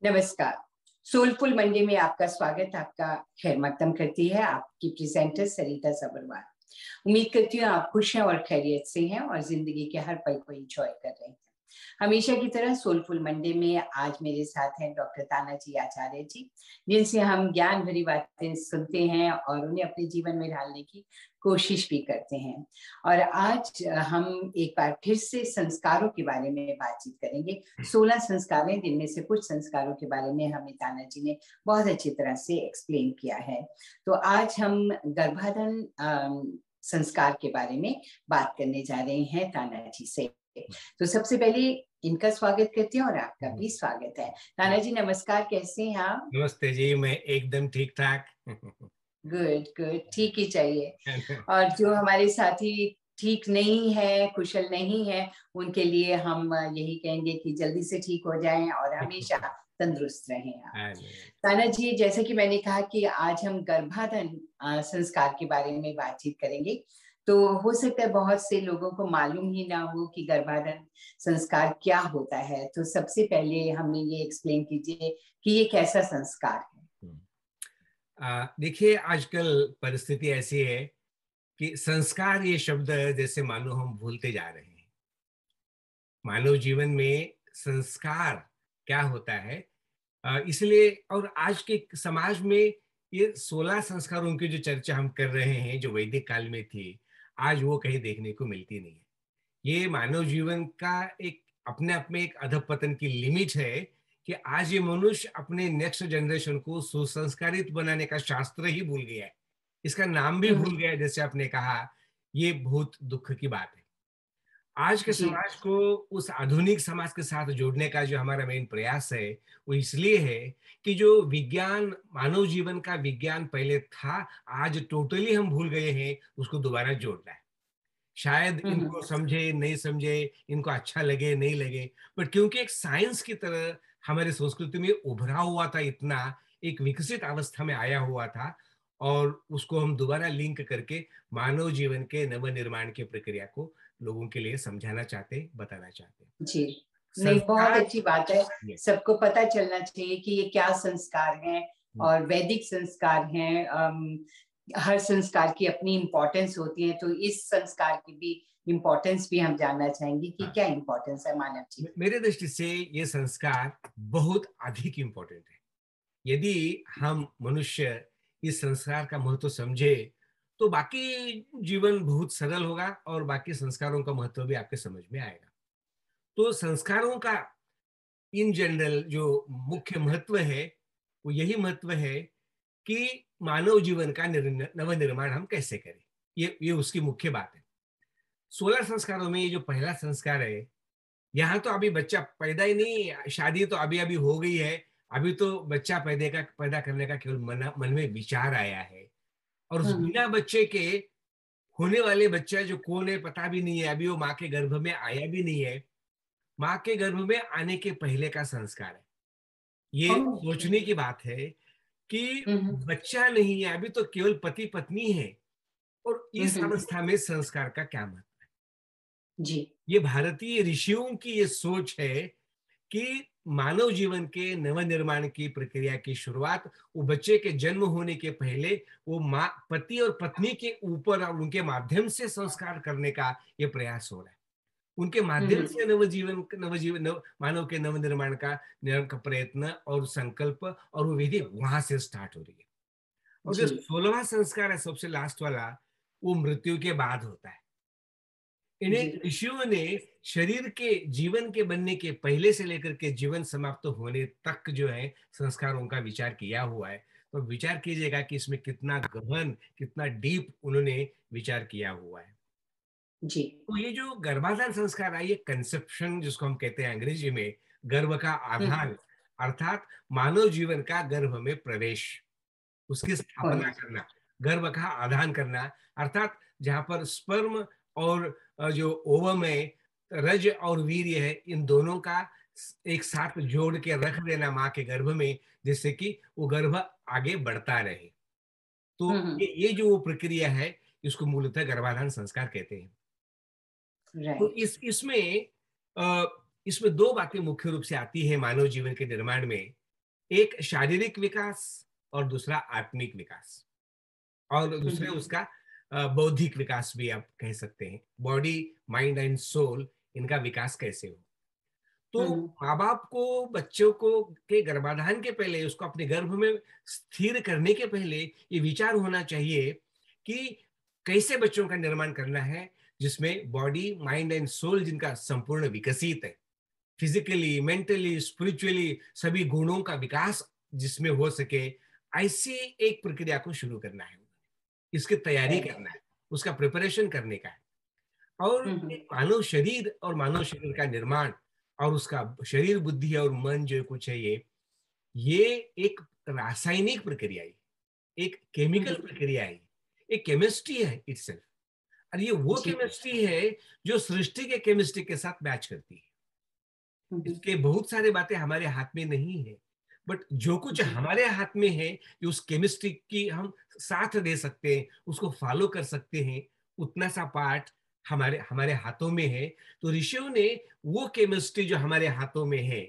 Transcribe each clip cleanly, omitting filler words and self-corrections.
नमस्कार। Soulful Monday में आपका स्वागत, आपका खैर मकदम करती है आपकी प्रेजेंटर सरिता सबरवाल। उम्मीद करती हूँ आप खुश हैं और खैरियत से हैं और जिंदगी के हर पल को एंजॉय कर रहे हैं। हमेशा की तरह सोलफुल मंडे में आज मेरे साथ हैं डॉक्टर तानाजी आचार्य जी, जिनसे हम ज्ञान भरी बातें सुनते हैं और उन्हें अपने जीवन में ढालने की कोशिश भी करते हैं। और आज हम एक बार फिर से संस्कारों के बारे में बातचीत करेंगे। 16 संस्कार हैं, जिनमें से कुछ संस्कारों के बारे में हमें तानाजी ने बहुत अच्छी तरह से एक्सप्लेन किया है। तो आज हम गर्भाधान संस्कार के बारे में बात करने जा रहे हैं तानाजी से। तो सबसे पहले इनका स्वागत करते हैं और आपका भी स्वागत है। तानाजी नमस्कार, कैसे हैं आप? नमस्ते जी, मैं एकदम ठीक ठाक। गुड गुड, ठीक ही चाहिए। और जो हमारे साथी ठीक नहीं है, कुशल नहीं है, उनके लिए हम यही कहेंगे कि जल्दी से ठीक हो जाएं और हमेशा तंदुरुस्त रहें आप। ताना जी, जैसे कि मैंने कहा कि आज हम गर्भाधान संस्कार के बारे में बातचीत करेंगे। तो हो सकता है बहुत से लोगों को मालूम ही ना हो कि गर्भाधान संस्कार क्या होता है। तो सबसे पहले हमें ये एक्सप्लेन कीजिए कि ये कैसा संस्कार है। देखिए, आजकल परिस्थिति ऐसी है कि संस्कार ये शब्द जैसे मानो हम भूलते जा रहे हैं। मानव जीवन में संस्कार क्या होता है, इसलिए और आज के समाज में ये 16 संस्कारों की जो चर्चा हम कर रहे हैं, जो वैदिक काल में थी, आज वो कहीं देखने को मिलती नहीं है। ये मानव जीवन का एक अपने आप में एक अधपतन की लिमिट है कि आज ये मनुष्य अपने नेक्स्ट जनरेशन को सुसंस्कारित बनाने का शास्त्र ही भूल गया है, इसका नाम भी भूल गया है। जैसे आपने कहा, ये बहुत दुख की बात है। आज के जी। समाज को उस आधुनिक समाज के साथ जोड़ने का जो हमारा मेन प्रयास है, वो इसलिए है कि जो विज्ञान, मानव जीवन का विज्ञान पहले था, आज टोटली हम भूल गए हैं उसको दोबारा जोड़ना है। शायद इनको समझे नहीं समझे, इनको अच्छा लगे नहीं लगे, बट क्योंकि एक साइंस की तरह हमारे संस्कृति में उभरा हुआ था, इतना एक विकसित अवस्था में आया हुआ था, और उसको हम दोबारा लिंक करके मानव जीवन के नवनिर्माण की प्रक्रिया को लोगों के लिए समझाना चाहते, बताना चाहते। जी, नहीं, बहुत संस्कार। अच्छी बात है। सबको पता चलना चाहिए कि ये क्या संस्कार हैं और वैदिक संस्कार हैं। हर संस्कार की अपनी इम्पोर्टेंस होती है, तो इस संस्कार की भी इम्पोर्टेंस भी हम जानना चाहेंगे कि क्या इम्पोर्टेंस है मानव जीवन। मेरे दृष्टि से ये संस्कार बहुत अधिक इम्पोर्टेंट है। यदि हम मनुष्य इस संस्कार का महत्व समझे, तो बाकी जीवन बहुत सरल होगा और बाकी संस्कारों का महत्व भी आपके समझ में आएगा। तो संस्कारों का इन जनरल जो मुख्य महत्व है, वो यही महत्व है कि मानव जीवन का नवनिर्माण हम कैसे करें। ये उसकी मुख्य बात है। 16 संस्कारों में ये जो पहला संस्कार है, यहाँ तो अभी बच्चा पैदा ही नहीं, शादी तो अभी अभी हो गई है, अभी तो बच्चा पैदा करने का केवल मन में विचार आया है, और उस बिना बच्चे के होने वाले बच्चा जो कौन है पता भी नहीं है, अभी वो माँ के गर्भ में आया भी नहीं है। माँ के गर्भ में आने के पहले का संस्कार है। ये सोचने की बात है कि बच्चा नहीं है, अभी तो केवल पति पत्नी है, और इस अवस्था में संस्कार का क्या महत्व है। जी। ये भारतीय ऋषियों की ये सोच है कि मानव जीवन के नवनिर्माण की प्रक्रिया की शुरुआत वो बच्चे के जन्म होने के पहले वो माँ, पति और पत्नी के ऊपर और उनके माध्यम से संस्कार करने का ये प्रयास हो रहा है। उनके माध्यम से मानव के नवनिर्माण का प्रयत्न और संकल्प और वो विधि वहां से स्टार्ट हो रही है। और जो 16वां संस्कार है, सबसे लास्ट वाला, वो मृत्यु के बाद होता है। इन्हें ऋषियों ने शरीर के जीवन के बनने के पहले से लेकर के जीवन समाप्त होने तक जो है संस्कारों का विचार किया हुआ है। तो विचार कीजिएगा कि इसमें कितना गहन, कितना डीप उन्होंने विचार किया हुआ है। जी। तो ये जो गर्भाधान संस्कार है, ये कंसेप्शन जिसको हम कहते हैं अंग्रेजी में, गर्भ का आधान, अर्थात मानव जीवन का गर्भ में प्रवेश, उसकी स्थापना करना, गर्भ का आधान करना, अर्थात जहां पर स्पर्म और जो ओवम है, रज और वीर्य है, इन दोनों का एक साथ जोड़ के रख देना माँ के गर्भ में, जिससे कि वो गर्भ आगे बढ़ता रहे। तो ये जो वो प्रक्रिया है, इसको मूलतः गर्भाधान संस्कार कहते हैं। तो इसमें दो बातें मुख्य रूप से आती है मानव जीवन के निर्माण में। एक शारीरिक विकास और दूसरा आत्मिक विकास, और दूसरे उसका बौद्धिक विकास भी आप कह सकते हैं। बॉडी, माइंड एंड सोल, इनका विकास कैसे हो। तो माँ बाप को बच्चों को के गर्भाधान के पहले, उसको अपने गर्भ में स्थिर करने के पहले ये विचार होना चाहिए कि कैसे बच्चों का निर्माण करना है, जिसमें बॉडी, माइंड एंड सोल जिनका संपूर्ण विकसित है, फिजिकली, मेंटली, स्पिरिचुअली सभी गुणों का विकास जिसमें हो सके, ऐसी एक प्रक्रिया को शुरू करना है। इसकी तैयारी करना है, उसका प्रिपरेशन करने का है। और एक मानव शरीर का निर्माण और उसका शरीर, बुद्धि और मन जो कुछ है, ये एक रासायनिक प्रक्रिया है, एक केमिकल प्रक्रिया है, एक केमिस्ट्री है इटसेल्फ। और ये वो केमिस्ट्री है जो सृष्टि के केमिस्ट्री के साथ मैच करती है। इसके बहुत सारे बातें हमारे हाथ में नहीं है, बट जो कुछ हमारे हाथ में है, उस केमिस्ट्री की हम साथ दे सकते हैं, उसको फॉलो कर सकते हैं, उतना सा पार्ट हमारे हमारे हाथों में है। तो ऋषियों ने वो केमिस्ट्री जो हमारे हाथों में है,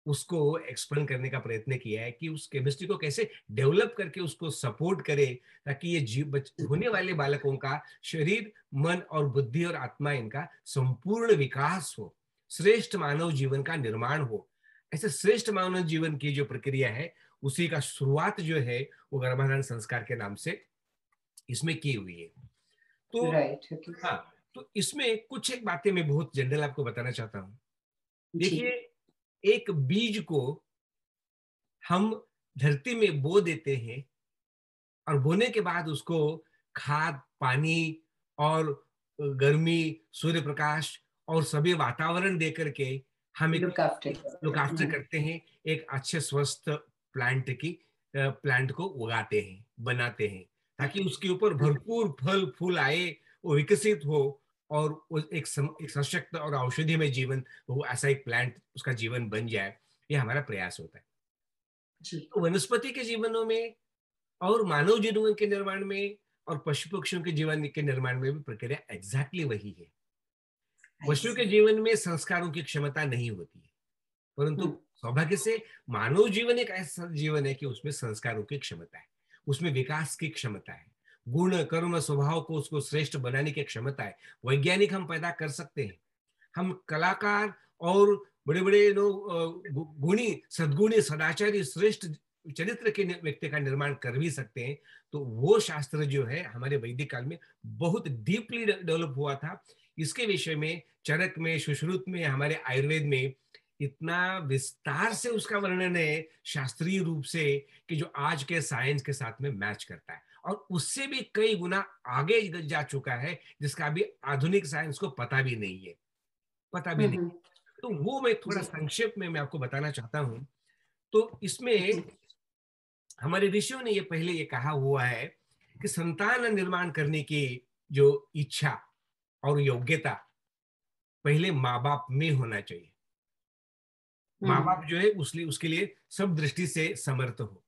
उसको एक्सप्लेन करने का प्रयत्न किया है कि उस केमिस्ट्री को कैसे डेवलप करके उसको सपोर्ट करे, ताकि ये होने वाले बालकों का शरीर, मन और बुद्धि और आत्मा, इनका संपूर्ण विकास हो, श्रेष्ठ मानव जीवन का निर्माण हो। ऐसे श्रेष्ठ मानव जीवन की जो प्रक्रिया है, उसी का शुरुआत जो है वो गर्भाधान संस्कार के नाम से इसमें की हुई है। तो हाँ, तो इसमें कुछ एक बातें मैं बहुत जनरल आपको बताना चाहता हूँ। देखिए, एक बीज को हम धरती में बो देते हैं, और बोने के बाद उसको खाद, पानी और गर्मी, सूर्य प्रकाश और सभी वातावरण दे करके हम एक लुक आफ्टर करते हैं, एक अच्छे स्वस्थ प्लांट को उगाते हैं, बनाते हैं, ताकि उसके ऊपर भरपूर फल फूल आए, वो विकसित हो, और वो एक सशक्त और औषधिमय जीवन, वो ऐसा एक प्लांट, उसका जीवन बन जाए। ये हमारा प्रयास होता है। तो वनस्पति के जीवनों में और मानव जीवन के निर्माण में और पशु पक्षियों के जीवन के निर्माण में भी प्रक्रिया एग्जैक्टली वही है। पशु के जीवन में संस्कारों की क्षमता नहीं होती है, परंतु सौभाग्य से मानव जीवन एक ऐसा जीवन है कि उसमें संस्कारों की क्षमता है, उसमें विकास की क्षमता है, गुण, कर्म, स्वभाव को उसको श्रेष्ठ बनाने की क्षमता है। वैज्ञानिक हम पैदा कर सकते हैं, हम कलाकार और बड़े बड़े गुणी, सद्गुणी, सदाचारी, श्रेष्ठ चरित्र के व्यक्ति का निर्माण कर भी सकते हैं। तो वो शास्त्र जो है हमारे वैदिक काल में बहुत डीपली डेवलप हुआ था। इसके विषय में चरक में, सुश्रुत में, हमारे आयुर्वेद में इतना विस्तार से उसका वर्णन है शास्त्रीय रूप से, कि जो आज के साइंस के साथ में मैच करता है, और उससे भी कई गुना आगे जा चुका है, जिसका अभी आधुनिक साइंस को पता भी नहीं है, पता भी नहीं। तो वो मैं थोड़ा संक्षेप में मैं आपको बताना चाहता हूं। तो इसमें हमारे ऋषियों ने ये पहले ये कहा हुआ है कि संतान निर्माण करने की जो इच्छा और योग्यता पहले माँ बाप में होना चाहिए। माँ बाप जो है उसके लिए सब दृष्टि से समर्थ हो।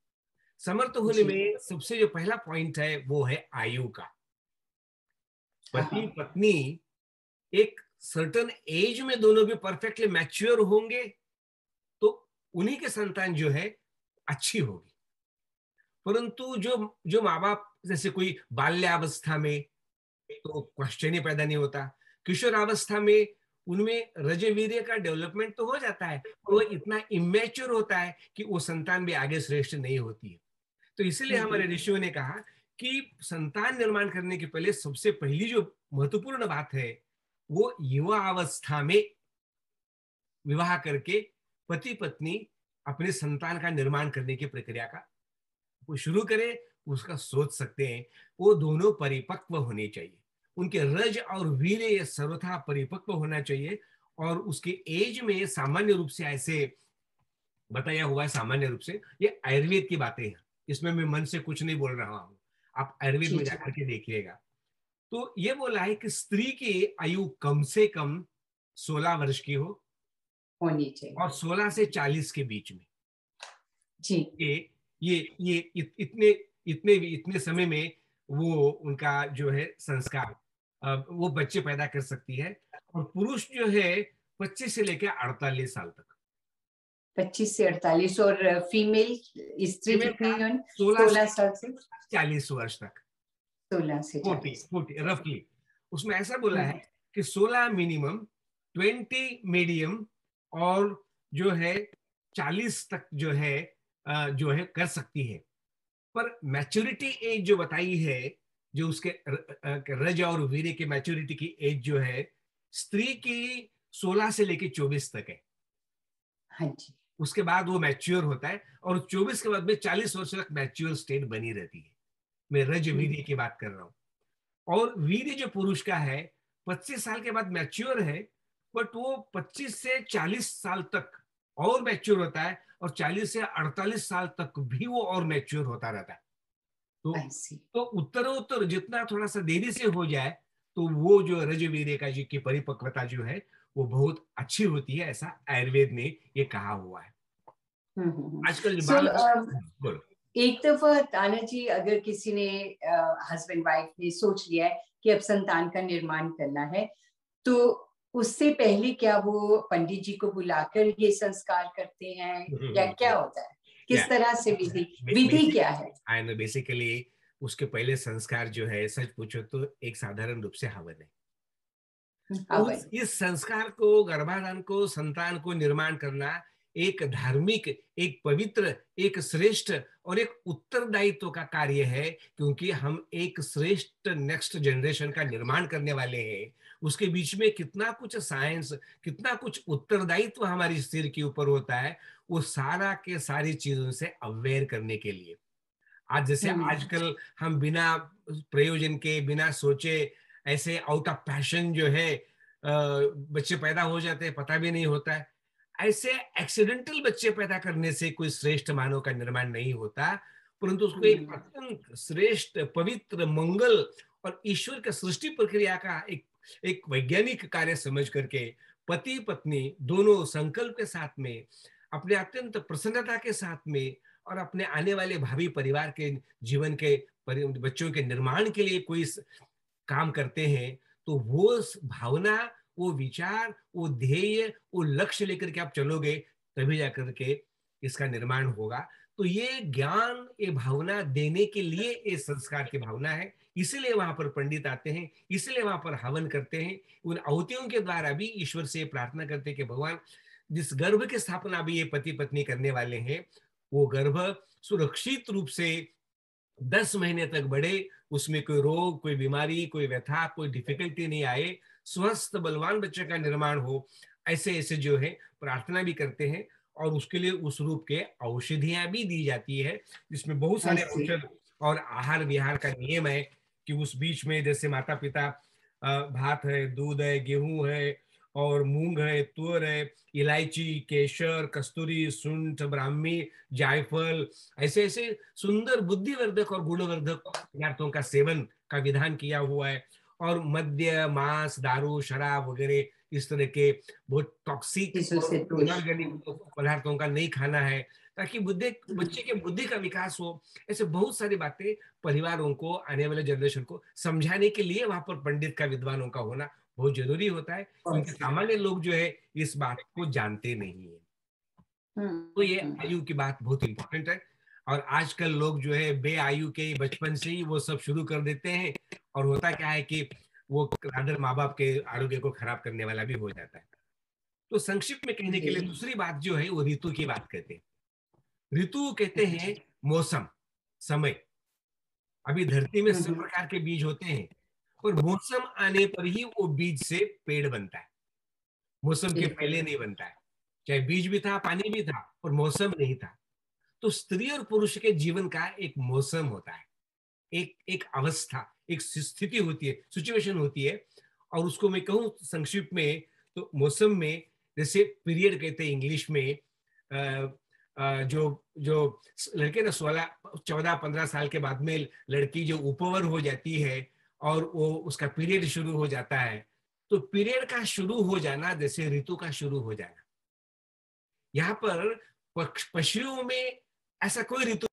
समर्थ होने में सबसे जो पहला पॉइंट है वो है आयु का। पति पत्नी एक सर्टन एज में दोनों भी परफेक्टली मैच्योर होंगे, तो उन्हीं के संतान जो है अच्छी होगी। परंतु जो जो माँ बाप, जैसे कोई बाल्यावस्था में तो क्वेश्चन ही पैदा नहीं होता, किशोरावस्था में उनमें रजवीर्य का डेवलपमेंट तो हो जाता है, वो इतना इमेच्योर होता है कि वो संतान भी आगे श्रेष्ठ नहीं होती है। तो इसीलिए हमारे ऋषियों ने कहा कि संतान निर्माण करने के पहले सबसे पहली जो महत्वपूर्ण बात है, वो युवा अवस्था में विवाह करके पति पत्नी अपने संतान का निर्माण करने की प्रक्रिया का वो शुरू करें, उसका सोच सकते हैं। वो दोनों परिपक्व होने चाहिए, उनके रज और वीर्य ये सर्वथा परिपक्व होना चाहिए। और उसके एज में सामान्य रूप से ऐसे बताया हुआ है, सामान्य रूप से ये आयुर्वेद की बातें हैं, इसमें मैं मन से कुछ नहीं बोल रहा हूं, आप आयुर्वेद में जाकर के देखिएगा। तो ये बोला है कि स्त्री की आयु कम से कम 16 वर्ष की हो होनी चाहिए, और 16 से 40 के बीच में। जी, इतने इतने इतने समय में वो उनका जो है संस्कार, वो बच्चे पैदा कर सकती है। और पुरुष जो है 25 से लेकर 48 साल तक, 25 से 48 और फीमेल स्त्री फीमेल कितनी का है? 16 16 से साल से 40 वर्ष तक, 16 से 40 40। 40 रफली। उसमें ऐसा बोला है हम्म, कि 16 मिनिमम, 20 मीडियम, और जो है 40 तक जो है कर सकती है। पर मैच्योरिटी एज जो बताई है, जो उसके रज और वीर्य की मैच्योरिटी की एज जो है, स्त्री की 16 से लेके 24 तक है। हाँ जी। उसके बाद वो मैच्योर होता है, और 24 के बाद में 40 वर्ष तक मैच्योर स्टेट बनी रहती है। मैं रज वीर्य की बात कर रहा हूँ। और वीर्य जो पुरुष का है 25 साल के बाद मैच्योर है, बट वो 25 से 40 साल तक और मैच्योर होता है, और 40 से 48 साल तक भी वो और मैच्योर होता रहता है। तो आई सी। तो उत्तरोत्तर जितना थोड़ा सा देरी से हो जाए, तो वो जो रजवीर्य का जी की परिपक्वता जो है वो बहुत अच्छी होती है, ऐसा आयुर्वेद में ये कहा हुआ है। आजकल जो सो बाल, बोलो। एक दफा ताना जी, अगर किसी ने हस्बैंड वाइफ ने सोच लिया है कि अब संतान का निर्माण करना है, तो उससे पहले क्या वो पंडित जी को बुलाकर ये संस्कार करते हैं, या क्या होता है? या किस तरह से विधि विधि क्या है? बेसिकली उसके पहले संस्कार जो है, सच पूछो तो एक साधारण रूप से हवन है। हवन। इस संस्कार को, गर्भाधान को, संतान को निर्माण करना एक धार्मिक, एक पवित्र, एक श्रेष्ठ और एक उत्तरदायित्व का कार्य है, क्योंकि हम एक श्रेष्ठ नेक्स्ट जनरेशन का निर्माण करने वाले हैं। उसके बीच में कितना कुछ साइंस, कितना कुछ उत्तरदायित्व हमारी सिर के ऊपर होता है, वो सारा के सारी चीजों से अवेयर करने के लिए। आज जैसे आजकल हम बिना प्रयोजन के, बिना सोचे, ऐसे आउट ऑफ पैशन जो है बच्चे पैदा हो जाते हैं, पता भी नहीं होता है। ऐसे एक्सीडेंटल बच्चे पैदा करने से कोई श्रेष्ठ मानव का निर्माण नहीं होता, परंतु उसको एक अत्यंत श्रेष्ठ, पवित्र, मंगल और ईश्वर के सृष्टि प्रक्रिया का एक वैज्ञानिक कार्य समझ करके पति पत्नी दोनों संकल्प के साथ में, अपने अत्यंत प्रसन्नता के साथ में, और अपने आने वाले भावी परिवार के जीवन के बच्चों के निर्माण के लिए कोई काम करते हैं, तो वो भावना, वो विचार, वो ध्येय, वो लक्ष्य लेकर के आप चलोगे, तभी जाकर के इसका निर्माण होगा। तो ये ज्ञान, ये भावना देने के लिए ये संस्कार की भावना है। इसलिए वहां पर पंडित आते हैं, इसलिए वहां पर हवन करते हैं। उन आहुतियों के द्वारा भी ईश्वर से प्रार्थना करते हैं कि भगवान, जिस गर्भ की स्थापना भी ये पति पत्नी करने वाले हैं, वो गर्भ सुरक्षित रूप से 10 महीने तक बढ़े, उसमें कोई रोग, कोई बीमारी, कोई व्यथा, कोई डिफिकल्टी नहीं आए, स्वस्थ बलवान बच्चे का निर्माण हो। ऐसे ऐसे जो है प्रार्थना भी करते हैं, और उसके लिए उस रूप के औषधियां भी दी जाती है, जिसमें बहुत सारे ऐसी। औषध और आहार विहार का नियम है कि उस बीच में जैसे माता पिता भात है, दूध है, गेहूं है, और मूंग है, तुअर है, इलायची, केसर, कस्तूरी, सुंठ, ब्राह्मी, जायफल, ऐसे ऐसे सुंदर बुद्धिवर्धक और गुणवर्धक पदार्थों का सेवन का विधान किया हुआ है। और मद्य, मांस, दारू, शराब वगैरह इस तरह के बहुत टॉक्सिक चीजों और से दूर। इनऑर्गेनिक पदार्थों का नहीं खाना है, ताकि बच्चे के बुद्धि का विकास हो। ऐसे बहुत सारी बातें परिवारों को, आने वाले जनरेशन को समझाने के लिए वहां पर पंडित का, विद्वानों का होना बहुत जरूरी होता है, क्योंकि सामान्य लोग जो है इस बात को जानते नहीं है। तो ये आयु की बात बहुत इंपॉर्टेंट है। और आजकल लोग जो है बेआयु के बचपन से ही वो सब शुरू कर देते हैं, और होता क्या है कि वो रादर माँ बाप के आरोग्य को खराब करने वाला भी हो जाता है। तो संक्षिप्त में कहने के लिए जी। दूसरी बात जो है वो ऋतु की बात कहते हैं। ऋतु कहते हैं मौसम, समय। अभी धरती में सब प्रकार के बीज होते हैं, और मौसम आने पर ही वो बीज से पेड़ बनता है। मौसम के बिल्कुल। पहले नहीं बनता है। चाहे बीज भी था, पानी भी था, और मौसम नहीं था। तो स्त्री और पुरुष के जीवन का एक मौसम होता है, एक एक अवस्था, एक स्थिति होती है, सिचुएशन होती है। और उसको मैं कहूं संक्षिप्त में, तो मौसम में जैसे पीरियड कहते हैं इंग्लिश में। जो जो लड़के ना 16 14 15 साल के बाद में लड़की जो उपवर हो जाती है, और वो उसका पीरियड शुरू हो जाता है। तो पीरियड का शुरू हो जाना जैसे ऋतु का शुरू हो जाना। यहाँ पर पशुओं में ऐसा कोई ऋतु।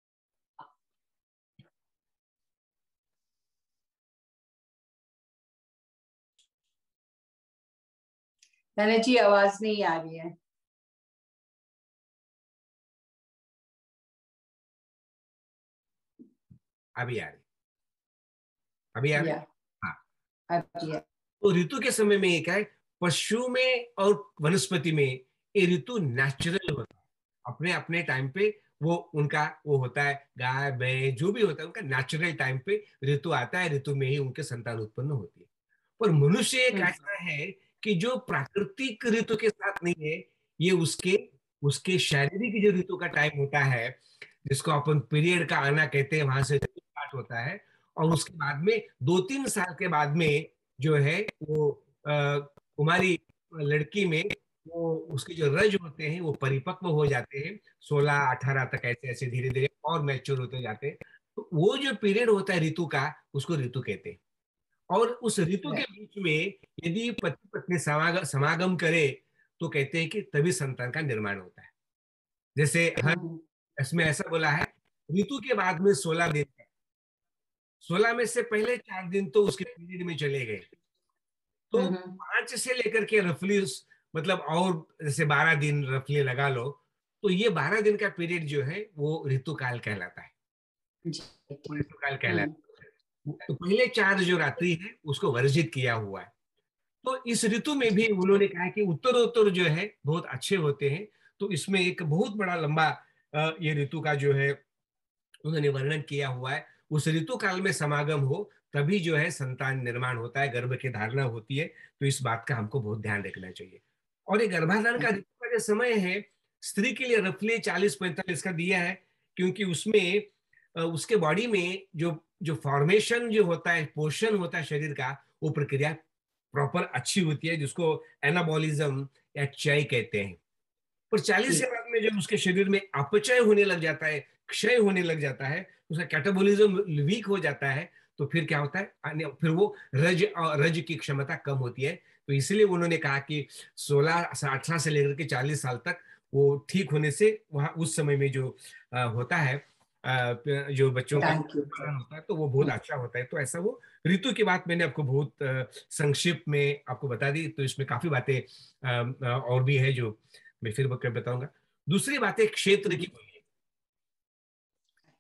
ताना जी, आवाज नहीं आ रही है। अभी आ रही, अभी आ रही। या हाँ, अब या तो ऋतु के समय में एक है, पशु में और वनस्पति में ये ऋतु नेचुरल होता है, अपने अपने टाइम पे वो उनका वो होता है, गाय भैंस जो भी होता है उनका नेचुरल टाइम पे ऋतु आता है, ऋतु में ही उनके संतान उत्पन्न होती है। पर मनुष्य एक ऐसा है कि जो प्राकृतिक ऋतु के साथ नहीं है, ये उसके उसके शारीरिक जो ऋतु का टाइम होता है, जिसको अपन पीरियड का आना कहते हैं, वहां से स्टार्ट होता है। और उसके बाद में 2-3 साल के बाद में जो है वो कुमारी लड़की में वो उसके जो रज होते हैं वो परिपक्व हो जाते हैं, 16-18 तक, ऐसे ऐसे धीरे धीरे और मैच्योर होते जाते हैं। तो वो जो पीरियड होता है ऋतु का, उसको ऋतु कहते हैं। और उस ऋतु के बीच में यदि पति पत्नी समागम करे तो कहते हैं कि तभी संतान का निर्माण होता है। जैसे हर इसमें ऐसा बोला है, ऋतु के बाद में 16 दिन, 16 में से पहले 4 दिन तो उसके पीरियड में चले गए, तो 5 से लेकर के रफली मतलब और जैसे 12 दिन रफली लगा लो, तो ये 12 दिन का पीरियड जो है वो ऋतुकाल कहलाता है, ऋतुकाल कहलाता है। तो पहले 4 जो रात्रि है उसको वर्जित किया हुआ है। तो इस ऋतु में भी उन्होंने कहा कि उत्तरोत्तर जो है बहुत अच्छे होते हैं। तो इसमें एक बहुत बड़ा लंबा ये ऋतु का जो है उन्होंने वर्णन किया हुआ है। उस ऋतु काल में समागम हो तभी जो है संतान निर्माण होता है, गर्भ की धारणा होती है। तो इस बात का हमको बहुत ध्यान रखना चाहिए। और ये गर्भाधान का ऋतु का जो समय है स्त्री के लिए रफली 40-45 का दिया है, क्योंकि उसमें उसके बॉडी में जो जो फॉर्मेशन जो होता है, पोषण होता है शरीर का, वो प्रक्रिया प्रॉपर अच्छी होती है, जिसको एनाबॉलिज्म या क्षय कहते हैं। पर 40 के बाद में जब उसके शरीर में अपचय होने लग जाता है, क्षय होने लग जाता है, उसका कैटाबॉलिज्म वीक हो जाता है, तो फिर क्या होता है, फिर वो रज की क्षमता कम होती है। तो इसलिए उन्होंने कहा कि 18 से लेकर के 40 साल तक वो ठीक होने से वहां उस समय में जो होता है जो बच्चों का पालन होता है तो वो बहुत अच्छा होता है। तो ऐसा वो ऋतु की बात मैंने आपको बहुत संक्षिप्त में आपको बता दी। तो इसमें काफी बातें और भी है जो मैं फिर बताऊंगा। दूसरी बात है क्षेत्र की।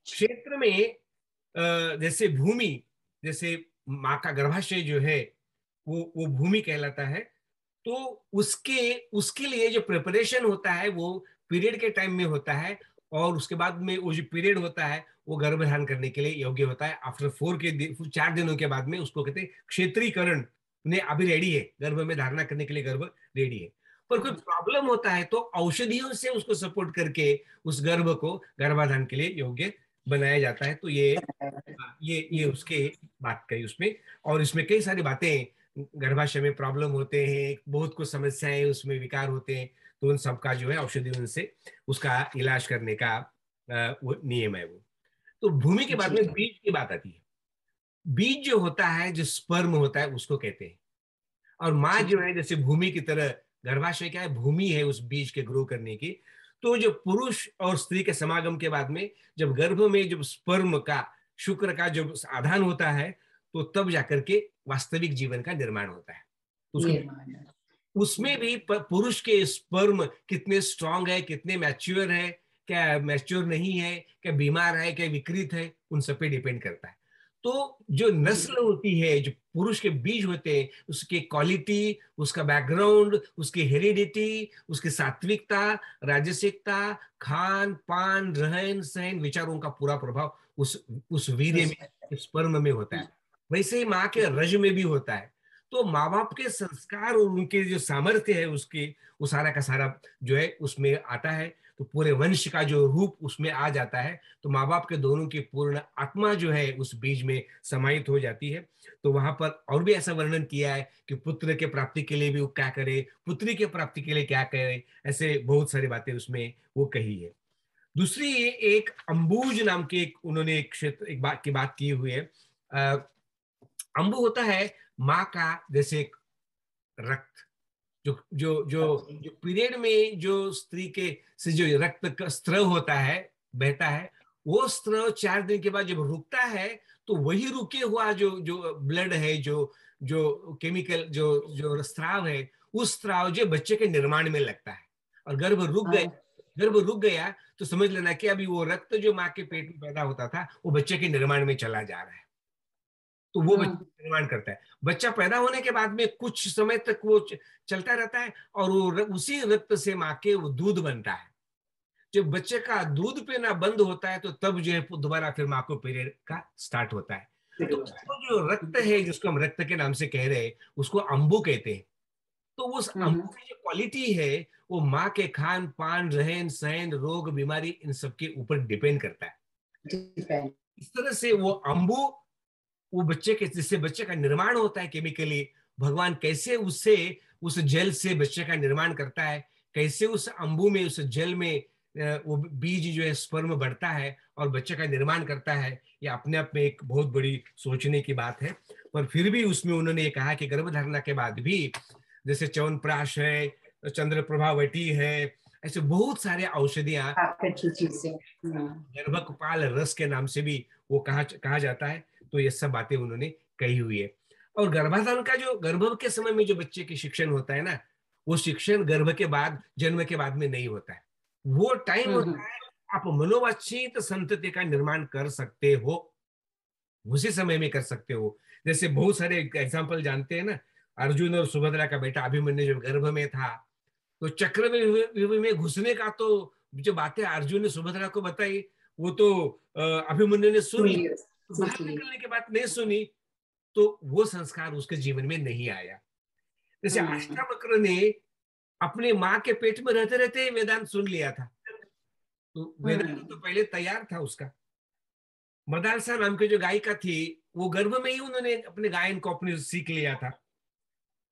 क्षेत्र में जैसे भूमि, जैसे माँ का गर्भाशय जो है वो भूमि कहलाता है। तो उसके उसके लिए जो प्रिपरेशन होता है वो पीरियड के टाइम में होता है, और उसके बाद में वो जो पीरियड होता है वो गर्भधारण करने के लिए योग्य होता है। आफ्टर 4 दिनों के बाद में उसको कहते हैं क्षेत्रीकरण, ने अभी रेडी है, गर्भ में धारणा करने के लिए गर्भ रेडी है। पर कोई प्रॉब्लम होता है तो औषधियों से उसको सपोर्ट करके उस गर्भ को गर्भाधान के लिए योग्य बनाया जाता है। तो ये उसके बात कही उसमें। और इसमें कई सारी बातें, गर्भाशय में प्रॉब्लम होते हैं, बहुत कुछ समस्याएं उसमें विकार होते हैं, तो उन सबका जो है औषधियों से उसका इलाज करने का वो नियम है वो। तो भूमि के बाद में बीज की बात आती है। बीज जो होता है, जो स्पर्म होता है, उसको कहते हैं। और माँ जो है जैसे भूमि की तरह, गर्भाशय क्या है, भूमि है उस बीज के ग्रो करने की। तो जो पुरुष और स्त्री के समागम के बाद में जब गर्भ में जब स्पर्म का, शुक्र का जब आधान होता है, तो तब जाकर के वास्तविक जीवन का निर्माण होता है। उसमें भी पुरुष के स्पर्म कितने स्ट्रांग है, कितने मैच्योर है, क्या मैच्योर नहीं है, क्या बीमार है, क्या विकृत है, उन सब पे डिपेंड करता है। तो जो नस्ल होती है, जो पुरुष के बीज होते हैं, उसकी क्वालिटी, उसका बैकग्राउंड, उसकी हेरिडिटी, उसकी सात्विकता, राजसिकता, खान पान, रहन सहन, विचारों का पूरा प्रभाव उस वीर्य में, स्पर्म में होता है। वैसे ही माँ के रज में भी होता है। तो माँ बाप के संस्कार और उनके जो सामर्थ्य है उसके, वो सारा का सारा जो है उसमें आता है। तो पूरे वंश का जो रूप उसमें आ जाता है। तो माँ बाप के दोनों की पूर्ण आत्मा जो है उस बीज में समाहित हो जाती है। तो वहां पर और भी ऐसा वर्णन किया है कि पुत्र के प्राप्ति के लिए भी वो क्या करे, पुत्री के प्राप्ति के लिए क्या करे, ऐसे बहुत सारी बातें उसमें वो कही है। दूसरी एक अंबुज नाम के एक उन्होंने एक क्षेत्र, एक बात की बात की हुई है। अंबु होता है माँ का जैसे एक रक्त, जो जो जो जो पीरियड में जो स्त्री के से जो रक्त का स्त्रव होता है, बहता है, वो स्त्रव 4 दिन के बाद जब रुकता है तो वही रुके हुआ जो जो ब्लड है, जो जो केमिकल, जो जो स्राव है, उस स्राव जो बच्चे के निर्माण में लगता है। और गर्भ रुक गए गर्भ रुक गया तो समझ लेना कि अभी वो रक्त जो माँ के पेट में पैदा होता था वो बच्चे के निर्माण में चला जा रहा है, तो वो बच्चे का निर्माण करता है। बच्चा पैदा होने के बाद में कुछ समय तक वो चलता रहता है और वो उसी रक्त से माँ के वो दूध बनता है। जब बच्चे का दूध पीना बंद होता है तो तब जो है दोबारा फिर माँ को पीरियड का स्टार्ट होता है। तो वो जो रक्त है जिसको हम रक्त के नाम से कह रहे हैं उसको अंबु कहते हैं। तो उस अंबु की जो क्वालिटी है वो माँ के खान पान, रहन सहन, रोग बीमारी इन सब के ऊपर डिपेंड करता है। इस तरह से वो अंबु, वो बच्चे के जिससे बच्चे का निर्माण होता है केमिकली, भगवान कैसे उससे उस जल से बच्चे का निर्माण करता है, कैसे उस अंबु में उस जल में वो बीज जो है स्पर्म बढ़ता है और बच्चे का निर्माण करता है, ये अपने आप में एक बहुत बड़ी सोचने की बात है। पर फिर भी उसमें उन्होंने ये कहा कि गर्भधारणा के बाद भी जैसे च्यवनप्राश है, चंद्रप्रभावती है, ऐसे बहुत सारे औषधियां गर्भकपाल रस के नाम से भी वो कहा जाता है। तो ये सब बातें उन्होंने कही हुई है। और गर्भाधान का जो गर्भ के समय में जो बच्चे की शिक्षण होता है ना, वो शिक्षण गर्भ के बाद, जन्म के बाद में नहीं होता है। वो टाइम होता है आप मनोवांछित संतति का निर्माण कर सकते हो, उसी समय में कर सकते हो। जैसे बहुत सारे एग्जाम्पल जानते हैं ना, अर्जुन और सुभद्रा का बेटा अभिमन्यु जब गर्भ में था तो चक्रव्यूह में घुसने का तो जो बातें अर्जुन ने सुभद्रा को बताई वो तो अभिमन्यु ने सुनी, तो बाहर निकलने के बाद नहीं सुनी, तो वो संस्कार उसके जीवन में नहीं आया। जैसे अष्टावक्र ने अपने माँ के पेट में रहते रहते वेदांत सुन लिया था, तो वेदांत तो पहले तैयार था उसका। मदालसा नाम की जो गायिका थी वो गर्भ में ही उन्होंने अपने गायन को अपने सीख लिया था।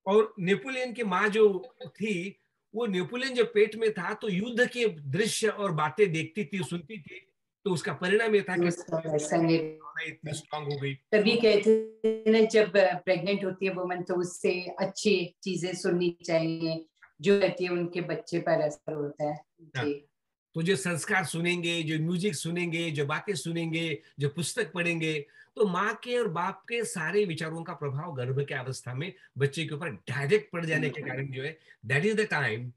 और नेपोलियन की माँ जो थी, वो नेपोलियन जब पेट में था तो युद्ध के दृश्य और बातें देखती थी, सुनती थी, तो उसका परिणाम ये था कि इतनी स्ट्रांग हो गई। तभी कहते हैं ना जब प्रेग्नेंट होती है वुमन तो उससे अच्छी चीजें सुननी चाहिए, जो कहती है उनके बच्चे पर असर होता है जी। तो जो संस्कार सुनेंगे, जो म्यूजिक सुनेंगे, जो बातें सुनेंगे, जो पुस्तक पढ़ेंगे, तो माँ के और बाप के सारे विचारों का प्रभाव गर्भ के अवस्था में बच्चे के ऊपर डायरेक्ट पड़ जाने के कारण जो है दैट इज द टाइम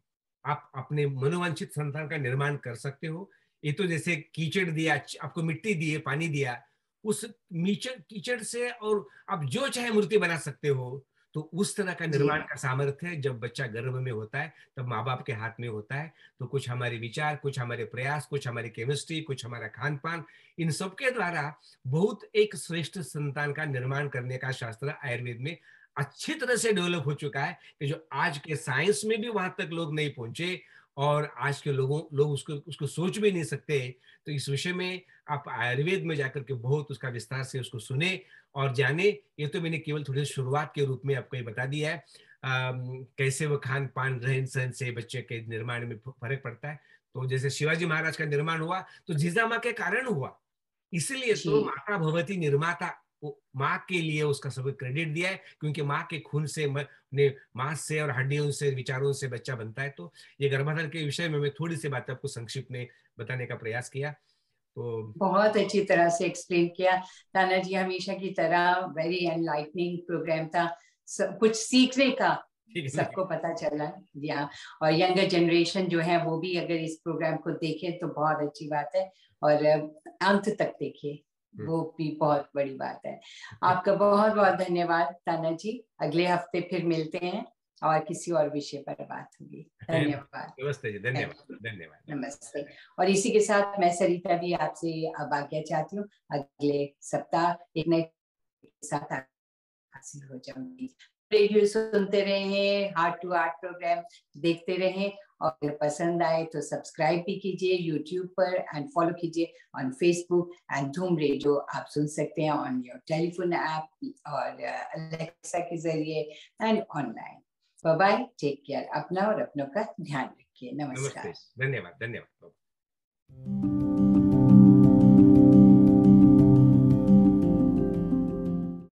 आप अपने मनोवांछित संतान का निर्माण कर सकते हो। ये तो जैसे कीचड़ दिया, आपको मिट्टी दी है, पानी दिया, उस कीचड़ से और आप जो चाहे मूर्ति बना सकते हो। तो उस तरह का निर्माण का सामर्थ्य जब बच्चा गर्भ में होता है तब माँ बाप के हाथ में होता है। तो कुछ हमारे विचार, कुछ हमारे प्रयास, कुछ हमारी केमिस्ट्री, कुछ हमारा खान पान, इन सब के द्वारा बहुत एक श्रेष्ठ संतान का निर्माण करने का शास्त्र आयुर्वेद में अच्छी तरह से डेवलप हो चुका है कि जो आज के साइंस में भी वहां तक लोग नहीं पहुंचे और आज के लोग उसको सोच भी नहीं सकते। तो इस विषय में आप आयुर्वेद में जाकर के बहुत उसका विस्तार से उसको सुने और जाने। ये तो मैंने केवल थोड़ी शुरुआत के रूप में आपको ये बता दिया है कैसे वो खान पान, रहन सहन से बच्चे के निर्माण में फर्क पड़ता है। तो जैसे शिवाजी महाराज का निर्माण हुआ तो जिजामा के कारण हुआ, इसलिए तो माता भवती निर्माता, माँ के लिए उसका सब क्रेडिट दिया है, क्योंकि माँ के खून से, मांस से और हड्डियों से, विचारों से बच्चा बनता है। तो ये गर्भाधान के विषय में मैं थोड़ी सी बात आपको संक्षिप्त में बताने का प्रयास किया। तो बहुत अच्छी तरह से एक्सप्लेन किया ताना जी, हमेशा की तरह वेरी एनलाइटनिंग प्रोग्राम था, सब कुछ सीखने का सबको पता चला। या और यंगर जनरेशन जो है वो भी अगर इस प्रोग्राम को देखे तो बहुत अच्छी बात है, और अंत तक देखिए वो भी बहुत बड़ी बात है। आपका बहुत बहुत धन्यवाद ताना जी, अगले हफ्ते फिर मिलते हैं और किसी और विषय पर बात होगी। धन्यवाद। नमस्ते जी, धन्यवाद धन्यवाद। नमस्ते। और इसी के साथ मैं सरिता भी आपसे अब आज्ञा चाहती हूँ, अगले सप्ताह एक नए साथ हासिल हो जाऊंगी। रेडियो सुनते रहें, हार्ट टू हार्ट प्रोग्राम देखते रहें, और अगर पसंद आए तो सब्सक्राइब भी कीजिए यूट्यूब पर एंड फॉलो कीजिए on Facebook and Dhoom radio. आप सुन सकते हैं ऑन योर टेलीफोन ऐप और अलेक्सा के जरिए and online. Bye bye, take care, अपना और अपनों का ध्यान रखिए। नमस्कार। धन्यवाद धन्यवाद।